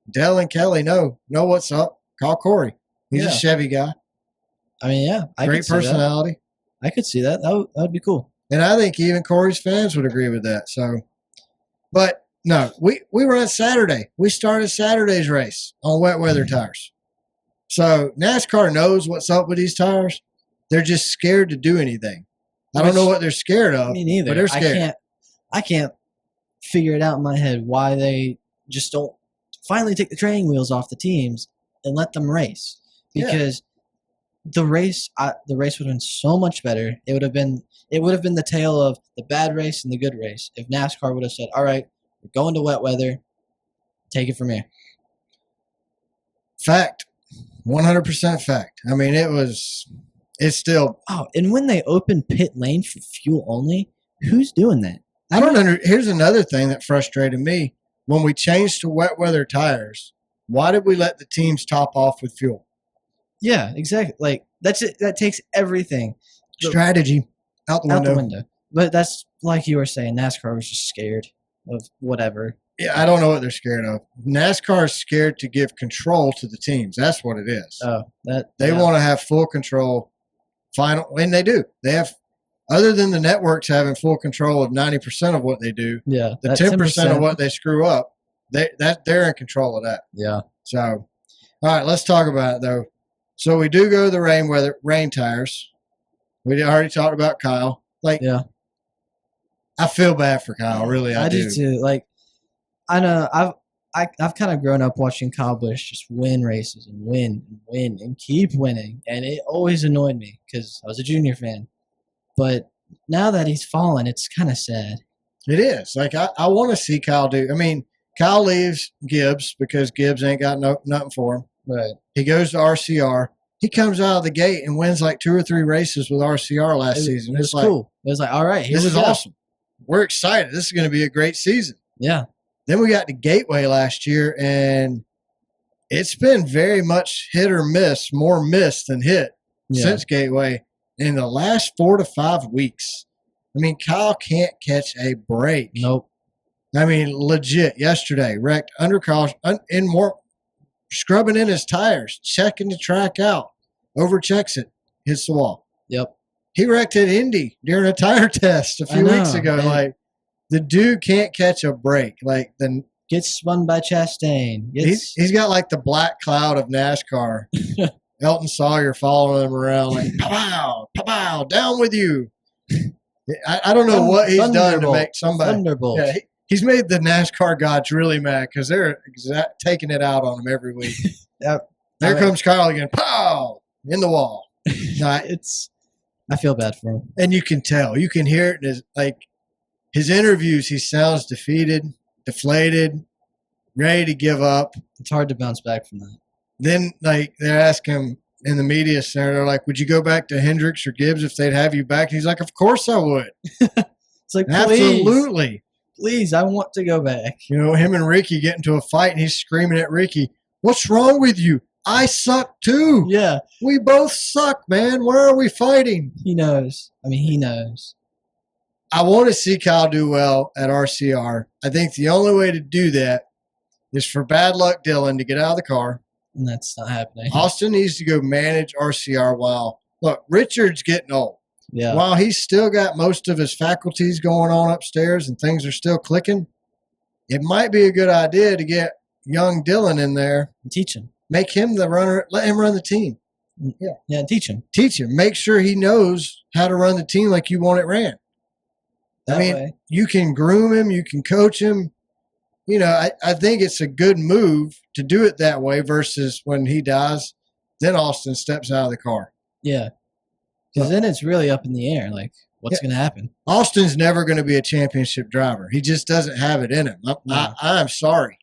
Dell and Kelly know what's up. Call Corey. He's a Chevy guy. I mean, yeah. Great personality. I could see that. That would be cool. And I think even Corey's fans would agree with that. So, but no, we run Saturday. We started Saturday's race on wet weather tires. So NASCAR knows what's up with these tires. They're just scared to do anything. I don't know what they're scared of. Me neither. But they're scared. I can't figure it out in my head why they just don't finally take the training wheels off the teams and let them race. Because the race would have been so much better. It would have been the tale of the bad race and the good race if NASCAR would have said, all right, we're going to wet weather. Take it from here. Fact. 100% fact. I mean, it's still. Oh, and when they open pit lane for fuel only, who's doing that? I don't Here's another thing that frustrated me. When we changed to wet weather tires, why did we let the teams top off with fuel? Yeah, exactly. Like, that's it. That takes everything. Strategy out the window. But that's like you were saying, NASCAR was just scared of whatever. Yeah, I don't know what they're scared of. NASCAR is scared to give control to the teams. That's what it is. Oh, They want to have full control. And they do. They have, other than the networks having full control of 90% of what they do. Yeah, the 10% of what they screw up, they're in control of that. Yeah. So, all right, let's talk about it though. So we do go to the rain tires. We already talked about Kyle. Yeah. I feel bad for Kyle. Really, I do too. I know I've kind of grown up watching Kyle Busch just win races and win and keep winning, and it always annoyed me because I was a junior fan. But now that he's fallen, it's kind of sad. It is. I want to see Kyle do. I mean, Kyle leaves Gibbs because Gibbs ain't got nothing for him. Right. He goes to RCR. He comes out of the gate and wins 2 or 3 races with RCR last season. It was cool. It was all right, this is awesome. We're excited. This is going to be a great season. Yeah. Then we got to Gateway last year, and it's been very much hit or miss, more miss than hit since Gateway in the last 4 to 5 weeks. I mean, Kyle can't catch a break. Nope. I mean, legit. Yesterday, wrecked undercross in more, scrubbing in his tires, checking the track out, overchecks it, hits the wall. Yep. He wrecked at Indy during a tire test a few weeks ago. Man. The dude can't catch a break. Gets spun by Chastain. He's got the black cloud of NASCAR. Elton Sawyer following him around pow, pow, down with you. I don't know what he's done to make somebody. Thunderbolt. Yeah, he's made the NASCAR gods really mad because they're taking it out on him every week. Yep. There comes Kyle again. Pow! In the wall. I feel bad for him. And you can tell. You can hear it in his interviews. He sounds defeated, deflated, ready to give up. It's hard to bounce back from that. Then, they're asking him in the media center, they're like, would you go back to Hendricks or Gibbs if they'd have you back? And he's like, of course I would. It's absolutely. Please, I want to go back. Him and Ricky get into a fight, and he's screaming at Ricky, what's wrong with you? I suck too. Yeah. We both suck, man. Where are we fighting? He knows. He knows. I want to see Kyle do well at RCR. I think the only way to do that is for Bad Luck Dylan to get out of the car. And that's not happening. Austin needs to go manage RCR look, Richard's getting old. Yeah. While he's still got most of his faculties going on upstairs and things are still clicking, it might be a good idea to get young Dylan in there. And teach him. Make him the runner. Let him run the team. Yeah. Yeah, teach him. Teach him. Make sure he knows how to run the team like you want it ran. That way. You can groom him. You can coach him. I think it's a good move to do it that way versus when he dies, then Austin steps out of the car. Yeah. Because then it's really up in the air. What's going to happen? Austin's never going to be a championship driver. He just doesn't have it in him. I'm sorry.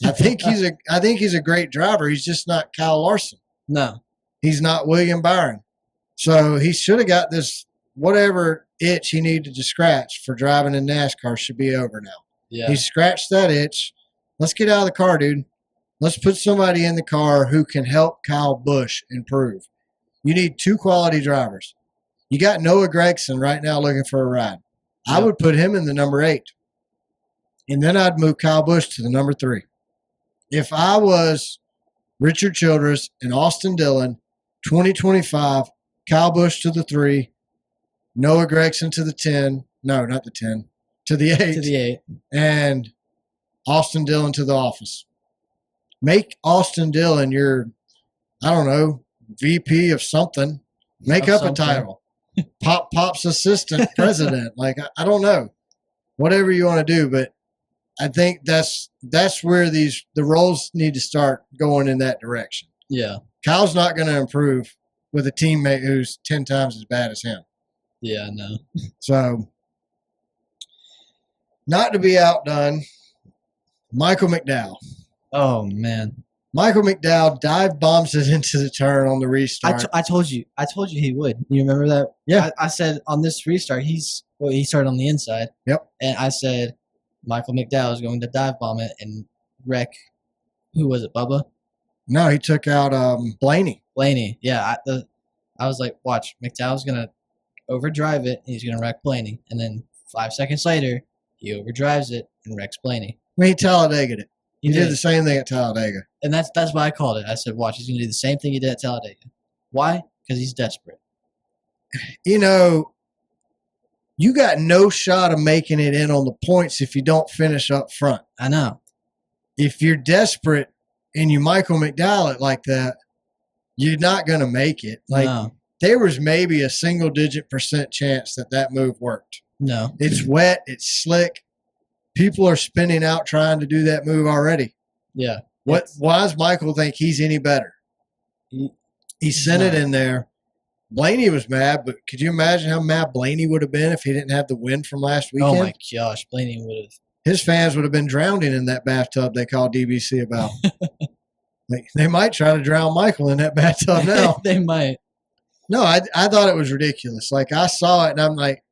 I think he's a great driver. He's just not Kyle Larson. No. He's not William Byron. So he should have got this, whatever itch he needed to scratch for driving in NASCAR should be over now. Yeah. He scratched that itch. Let's get out of the car, dude. Let's put somebody in the car who can help Kyle Busch improve. You need 2 quality drivers. You got Noah Gregson right now looking for a ride. I would put him in the number 8. And then I'd move Kyle Busch to the number 3. If I was Richard Childress and Austin Dillon, 2025, Kyle Busch to the 3, Noah Gregson to the 10. No, not the 10. To the 8. To the 8. And Austin Dillon to the office. Make Austin Dillon your, I don't know, VP of something. Make up a title. Pop's assistant president. I don't know. Whatever you want to do, but I think that's where the roles need to start going in that direction. Yeah. Kyle's not going to improve with a teammate who's 10 times as bad as him. Yeah, no. So, not to be outdone, Michael McDowell. Oh, man. Michael McDowell dive bombs it into the turn on the restart. I told you he would. You remember that? Yeah. I said on this restart, he started on the inside. Yep. And I said Michael McDowell is going to dive bomb it and wreck. Who was it, Bubba? No, he took out Blaney. Blaney. Yeah. I was like, watch, McDowell's going to overdrive it. And he's going to wreck Blaney. And then 5 seconds later, he overdrives it and wrecks Blaney. I mean, he Talladega'd it. He He did did. the same thing at Talladega. And that's why I called it. I said, watch, he's going to do the same thing he did at Talladega. Why? Because he's desperate. You know, you got no shot of making it in on the points if you don't finish up front. I know. If you're desperate and you Michael McDowell it like that, you're not going to make it. Like, No. there was maybe a single-digit % chance that move worked. No. It's wet. It's slick. People are spinning out trying to do that move already. Yeah. Why does Michael think he's any better? He sent it in there. Blaney was mad, but could you imagine how mad Blaney would have been if he didn't have the win from last weekend? Oh, my gosh. Blaney would have. His fans would have been drowning in that bathtub they call DBC about. They might try to drown Michael in that bathtub now. They might. No, I thought it was ridiculous. Like, I saw it, and I'm like,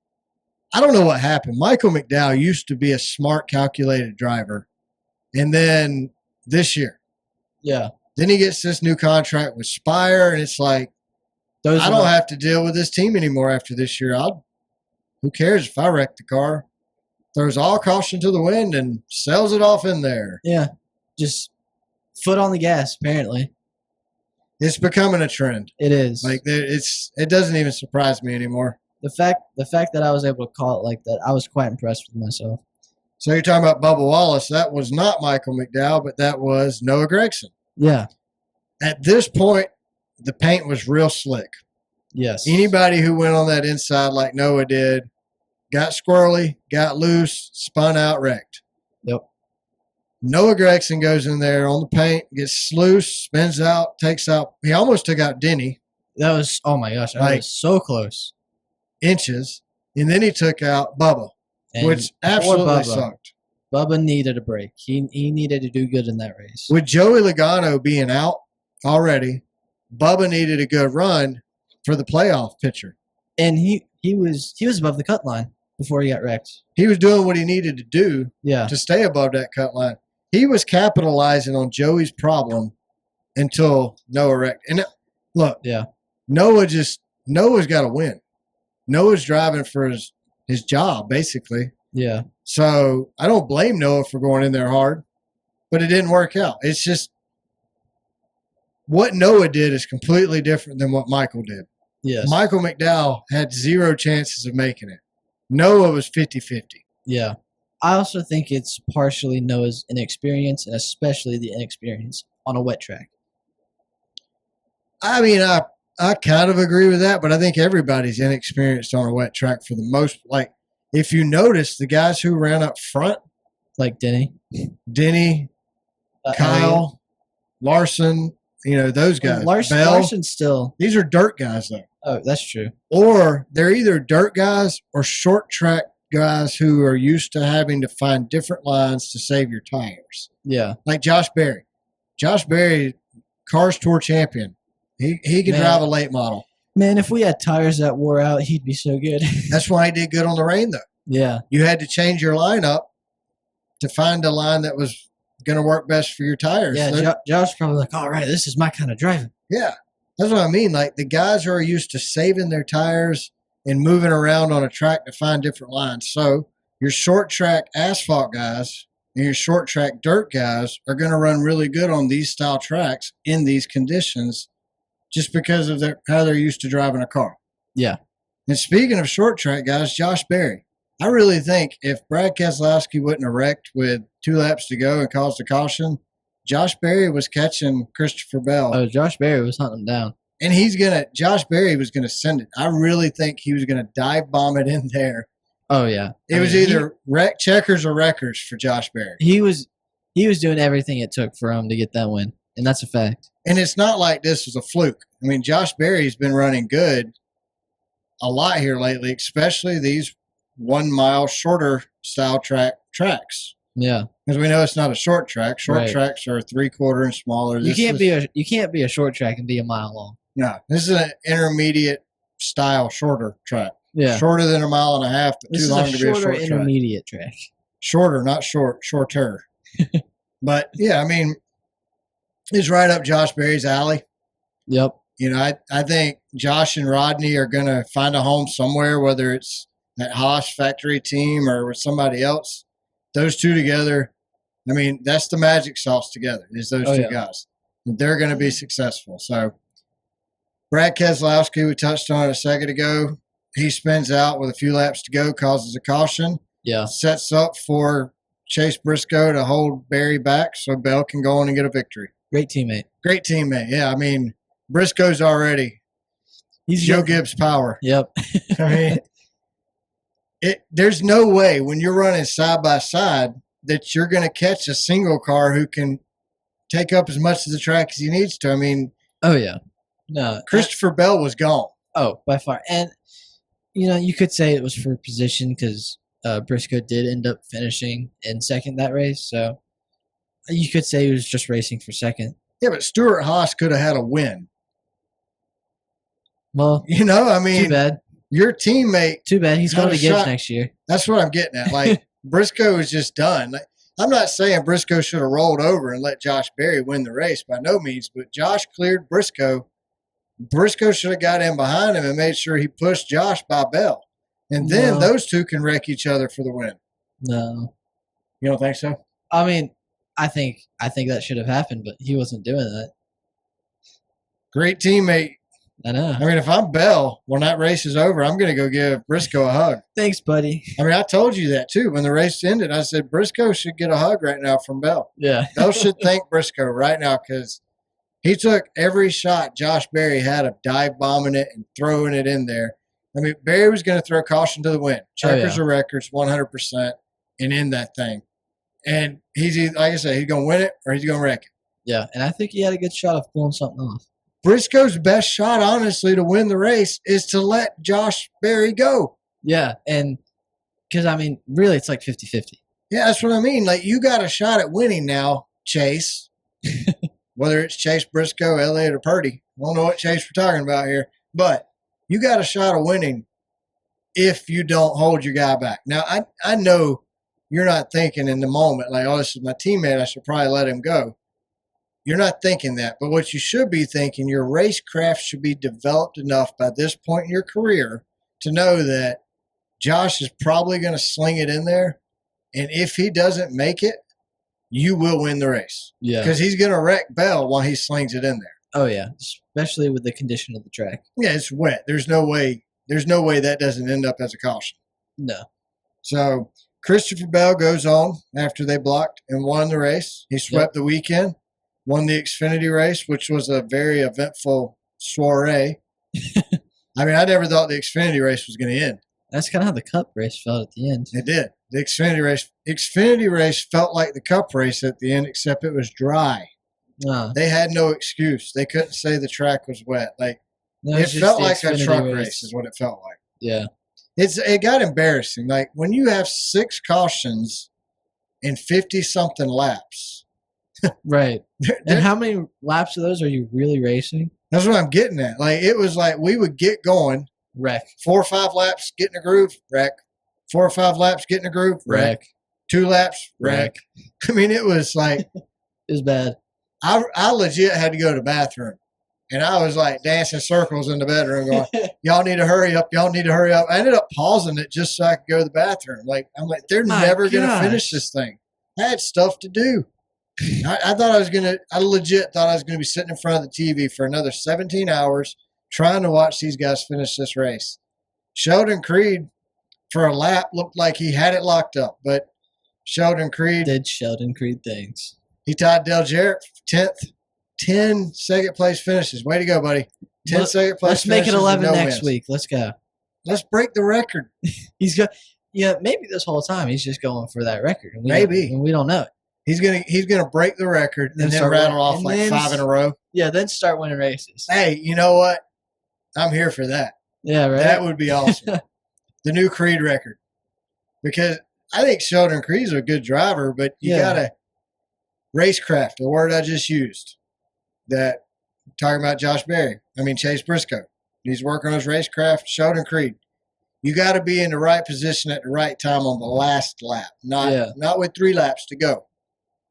I don't know what happened. Michael McDowell used to be a smart, calculated driver. And then this year. Yeah. Then he gets this new contract with Spire, and it's like, I don't have to deal with this team anymore after this year. Who cares if I wreck the car? Throws all caution to the wind and sells it off in there. Yeah. Just foot on the gas, apparently. It's becoming a trend. It is. Like, it doesn't even surprise me anymore. The fact that I was able to call it like that, I was quite impressed with myself. So you're talking about Bubba Wallace. That was not Michael McDowell, but that was Noah Gragson. Yeah. At this point, the paint was real slick. Yes. Anybody who went on that inside like Noah did got squirrely, got loose, spun out, wrecked. Yep. Noah Gragson goes in there on the paint, gets loose, spins out, takes out. He almost took out Denny. That was, oh my gosh, that was so close. Inches. And then he took out Bubba, And which absolutely Bubba, sucked. Bubba needed a break. He needed to do good in that race. With Joey Logano being out already, Bubba needed a good run for the playoff picture. And he was above the cut line before he got wrecked. He was doing what he needed to do to stay above that cut line. He was capitalizing on Joey's problem until Noah wrecked. And look, Noah's got to win. Noah's driving for his job, basically. Yeah. So I don't blame Noah for going in there hard, but it didn't work out. It's just what Noah did is completely different than what Michael did. Yes. Michael McDowell had 0 chances of making it. Noah was 50-50. Yeah. I also think it's partially Noah's inexperience, and especially the inexperience on a wet track. I mean, I kind of agree with that, but I think everybody's inexperienced on a wet track for the most. Like, if you notice, the guys who ran up front, like Denny, Kyle, Larson, those guys. Larson still. These are dirt guys, though. Oh, that's true. Or they're either dirt guys or short track guys who are used to having to find different lines to save your tires. Yeah. Like Josh Berry. Josh Berry, Cars Tour champion. He can drive a late model. Man, if we had tires that wore out, he'd be so good. That's why he did good on the rain, though. Yeah. You had to change your lineup to find a line that was going to work best for your tires. Yeah, Josh probably like, all right, this is my kind of driving. Yeah. That's what I mean. Like, the guys who are used to saving their tires and moving around on a track to find different lines. So your short track asphalt guys and your short track dirt guys are going to run really good on these style tracks in these conditions just because of how they're used to driving a car. Yeah. And speaking of short track guys, Josh Berry. I really think if Brad Keselowski wouldn't have wrecked with 2 laps to go and caused a caution, Josh Berry was catching Christopher Bell. Oh, Josh Berry was hunting him down. And Josh Berry was going to send it. I really think he was going to dive bomb it in there. Oh, yeah. It was either wreck checkers or wreckers for Josh Berry. He was doing everything it took for him to get that win, and that's a fact. And it's not like this was a fluke. I mean, Josh Berry's been running good a lot here lately, especially these 1 mile shorter style tracks. Yeah. Because we know it's not a short track. Short tracks are 3/4 and smaller. You can't be a short track and be a mile long. No, this is an intermediate style shorter track. Yeah. Shorter than 1.5 miles, but too long to be a short intermediate track. Shorter, not short, shorter. But yeah, I mean, it's right up Josh Berry's alley. Yep. I think Josh and Rodney are going to find a home somewhere, whether it's at Haas factory team or with somebody else. Those two together, I mean, that's the magic sauce together, is those two guys. They're going to be successful. So Brad Keselowski, we touched on it a second ago. He spins out with a few laps to go, causes a caution. Yeah. Sets up for Chase Briscoe to hold Barry back so Bell can go on and get a victory. Great teammate. Great teammate. Yeah, I mean, Briscoe's already he's Joe Gibbs power. Yep. I mean, there's no way when you're running side by side that you're going to catch a single car who can take up as much of the track as he needs to. I mean, oh yeah, no, Christopher Bell was gone. Oh, by far. And you could say it was for position because Briscoe did end up finishing in second that race, so you could say he was just racing for second. Yeah, but Stuart Haas could have had a win. Well, I mean, too bad. Your teammate. Too bad. He's going to Gibbs next year. That's what I'm getting at. Like, Briscoe is just done. Like, I'm not saying Briscoe should have rolled over and let Josh Berry win the race by no means, but Josh cleared Briscoe. Briscoe should have got in behind him and made sure he pushed Josh by Bell. And then those two can wreck each other for the win. No. You don't think so? I mean, I think that should have happened, but he wasn't doing that. Great teammate. I know. I mean, if I'm Bell, when that race is over, I'm going to go give Briscoe a hug. Thanks, buddy. I mean, I told you that, too. When the race ended, I said, Briscoe should get a hug right now from Bell. Yeah. Bell should thank Briscoe right now because he took every shot Josh Berry had of dive bombing it and throwing it in there. I mean, Berry was going to throw caution to the wind. Checkers or records, 100%, and end that thing. And he's, like I said, he's going to win it or he's going to wreck it. Yeah, and I think he had a good shot of pulling something off. Briscoe's best shot, honestly, to win the race is to let Josh Berry go. Yeah, and because, I mean, really, it's like 50-50. Yeah, that's what I mean. Like, you got a shot at winning now, Chase. Whether it's Chase, Briscoe, Elliott, or Purdy. I don't know what Chase we're talking about here. But you got a shot of winning if you don't hold your guy back. Now, I know you're not thinking in the moment, like, oh, this is my teammate, I should probably let him go. You're not thinking that. But what you should be thinking, your racecraft should be developed enough by this point in your career to know that Josh is probably going to sling it in there. And if he doesn't make it, you will win the race. Yeah. Because he's going to wreck Bell while he slings it in there. Oh, yeah. Especially with the condition of the track. Yeah, it's wet. There's no way that doesn't end up as a caution. No. So Christopher Bell goes on after they blocked and won the race. He swept the weekend. Won the Xfinity race, which was a very eventful soiree. I mean, I never thought the Xfinity race was going to end. That's kind of how the Cup race felt at the end. It did. The Xfinity race felt like the Cup race at the end, except it was dry. They had no excuse. They couldn't say the track was wet. Like, it felt like a truck race is what it felt like. Yeah. It got embarrassing. Like, when you have 6 cautions in 50-something laps. Right. And how many laps of those are you really racing? That's what I'm getting at. Like, it was like we would get going. Wreck. 4 or 5 laps, get in a groove, wreck. 4 or 5 laps, get in a groove, wreck. 2 laps, wreck. I mean, it was like. It was bad. I legit had to go to the bathroom. And I was like dancing circles in the bedroom going, y'all need to hurry up. Y'all need to hurry up. I ended up pausing it just so I could go to the bathroom. Like, I'm like, they're never going to finish this thing. I had stuff to do. I legit thought I was going to be sitting in front of the TV for another 17 hours trying to watch these guys finish this race. Sheldon Creed, for a lap, looked like he had it locked up, but Sheldon Creed did Sheldon Creed things. He tied Dale Jarrett 10th, 10 second place finishes. Way to go, buddy. 10 second place Let's finishes. make it 11 next wins. week. Let's go. Let's break the record. He's got, maybe this whole time he's just going for that record. And we don't know it. He's gonna break the record and then rattle off like 5 in a row. Yeah, then start winning races. Hey, you know what? I'm here for that. Yeah, right. That would be awesome. The new Creed record. Because I think Sheldon Creed's a good driver, but you gotta racecraft, the word I just used. That talking about Chase Briscoe. He's working on his racecraft. Sheldon Creed. You got to be in the right position at the right time on the last lap, not with 3 laps to go.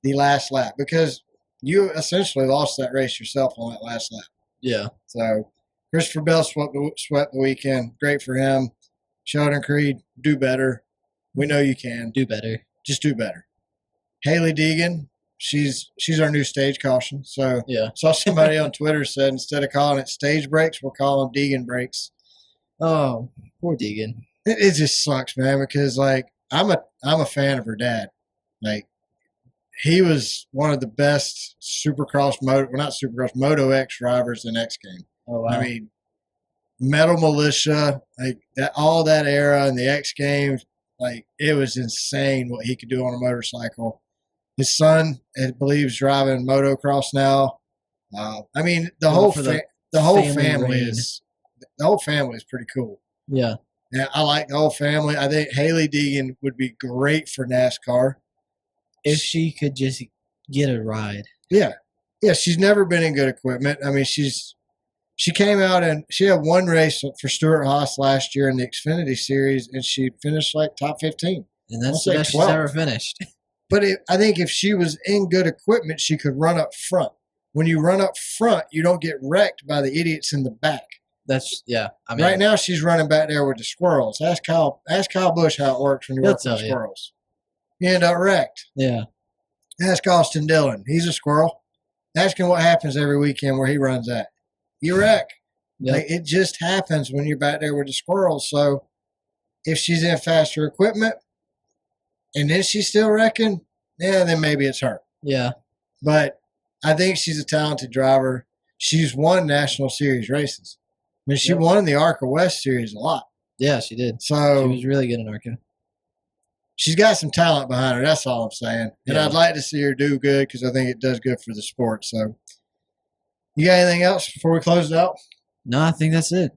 The last lap, because you essentially lost that race yourself on that last lap. Yeah. So Christopher Bell swept the weekend. Great for him. Sheldon Creed, do better. We know you can. Do better. Just do better. Haley Deegan, she's our new stage caution. So Yeah. saw somebody on Twitter said instead of calling it stage breaks, we'll call them Deegan breaks. Oh, poor Deegan. It just sucks, man, because like I'm a fan of her dad. Like he was one of the best Moto X drivers in X Game. Oh wow. I mean, Metal Militia, like that, all that era and the X Games, like it was insane what he could do on a motorcycle. His son, I believe, is driving motocross now. I mean, the whole family is pretty cool. Yeah. Yeah, I like the whole family. I think Haley Deegan would be great for NASCAR if she could just get a ride. Yeah, she's never been in good equipment. I mean, she came out and she had one race for Stuart Haas last year in the Xfinity Series, and she finished like top 15. And that's the best she's ever finished. But I think if she was in good equipment, she could run up front. When you run up front, you don't get wrecked by the idiots in the back. I mean, right now she's running back there with the squirrels. Ask Kyle Busch how it works when you work with the squirrels. You end up wrecked. Yeah. Ask Austin Dillon. He's a squirrel. Ask him what happens every weekend where he runs at. You wreck. Yep. Like, it just happens when you're back there with the squirrels. So if she's in faster equipment and then she's still wrecking, then maybe it's her. Yeah. But I think she's a talented driver. She's won National Series races. I mean, she won the ARCA West Series a lot. Yeah, she did. So she was really good in ARCA. She's got some talent behind her. That's all I'm saying. And I'd like to see her do good because I think it does good for the sport. So, you got anything else before we close it out? No, I think that's it.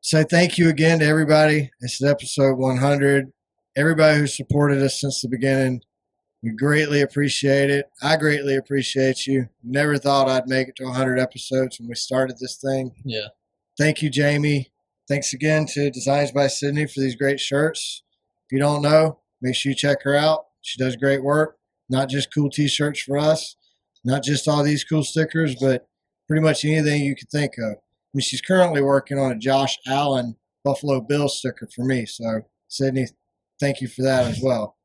So, thank you again to everybody. This is episode 100. Everybody who supported us since the beginning, we greatly appreciate it. I greatly appreciate you. Never thought I'd make it to 100 episodes when we started this thing. Yeah. Thank you, Jamie. Thanks again to Designs by Sydney for these great shirts. If you don't know, make sure you check her out. She does great work. Not just cool T-shirts for us, not just all these cool stickers, but pretty much anything you could think of. I mean, she's currently working on a Josh Allen Buffalo Bills sticker for me. So, Sydney, thank you for that as well.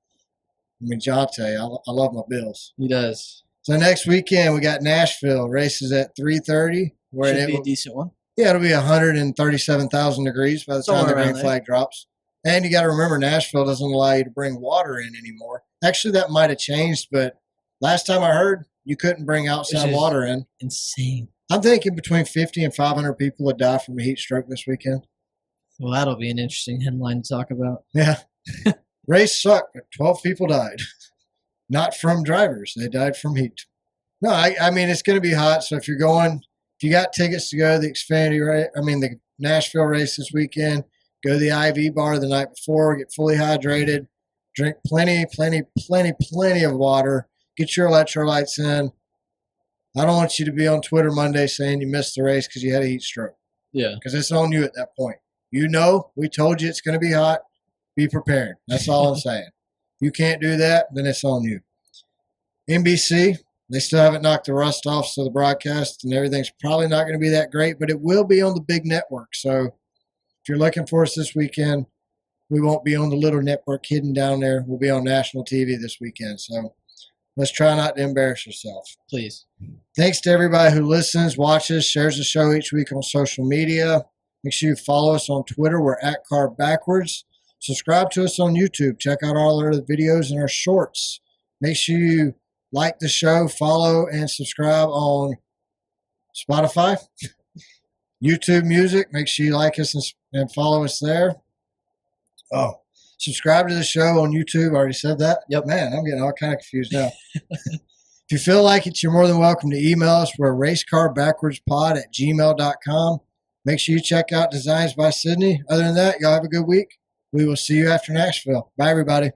I mean, Jonte, I love my Bills. He does. So next weekend we got Nashville races at 3:30. Should be a decent one. Yeah, it'll be 137,000 degrees by the time the green flag drops. And you got to remember, Nashville doesn't allow you to bring water in anymore. Actually, that might have changed, but last time I heard, you couldn't bring outside water in. Insane. I'm thinking between 50 and 500 people would die from a heat stroke this weekend. Well, that'll be an interesting headline to talk about. Yeah. Race sucked, but 12 people died. Not from drivers. They died from heat. No, I mean, it's going to be hot, so if you got tickets to go to the the Nashville race this weekend, go to the IV bar the night before, get fully hydrated, drink plenty of water, get your electrolytes in. I don't want you to be on Twitter Monday saying you missed the race because you had a heat stroke. Yeah. Because it's on you at that point. You know, we told you it's going to be hot. Be prepared. That's all I'm saying. If you can't do that, then it's on you. NBC, they still haven't knocked the rust off, so the broadcast and everything's probably not going to be that great, but it will be on the big network. So if you're looking for us this weekend, we won't be on the little network hidden down there. We'll be on national TV this weekend. So let's try not to embarrass yourself. Please. Thanks to everybody who listens, watches, shares the show each week on social media. Make sure you follow us on Twitter. We're at Car Backwards. Subscribe to us on YouTube. Check out all our other videos and our shorts. Make sure you like the show, follow, and subscribe on Spotify, YouTube Music. Make sure you like us and follow us there. Oh, subscribe to the show on YouTube. I already said that? Yep. Man, I'm getting all kind of confused now. If you feel like it, you're more than welcome to email us. We're racecarbackwardspod@gmail.com. Make sure you check out Designs by Sydney. Other than that, y'all have a good week. We will see you after Nashville. Bye, everybody.